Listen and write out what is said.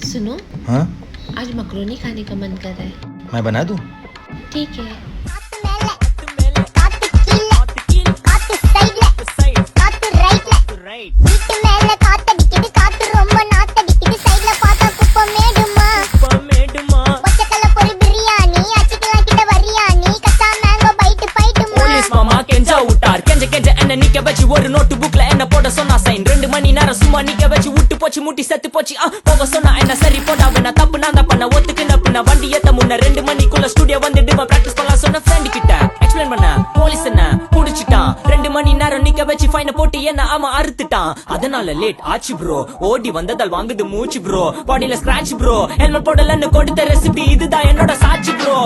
सुनो, हाँ आज मकरोनी खाने का मन कर रहा है. मैं बना दूं? ठीक है. ஒரு நோட்டு புக்ல என்ன போட சொன்னா சைன் 2 மணி நேரம் சும்மா நிக்க வச்சு விட்டு போச்சு முட்டி செத்து போச்சு போக சொன்னா என்ன சரி போடா நான் தப்பு நான் தான் பண்ண ஒத்துக்குன பின்ன வண்டி ஏத்த முன்ன 2 மணிக்குள்ள ஸ்டுடியோ வந்துட்டு பிராக்டிஸ் பண்ணலாம் சொன்ன ஃப்ரெண்ட் கிட்ட எக்ஸ்பிளைன் பண்ண போலீஸ் என்ன புடிச்சிட்டான் 2 மணி நேரம் நிக்க வச்சு ஃபைன போட்டு என்ன அவன் அறுத்துட்டான் அதனால லேட் ஆச்சு ப்ரோ ஓடி வந்ததால் வாங்குது மூச்சு ப்ரோ பாடியில ஸ்கிராட்ச் ப்ரோ ஹெல்மெட் போடலன்னு கொடுத்த ரெசிபி இதுதான் என்னோட சாட்சி ப்ரோ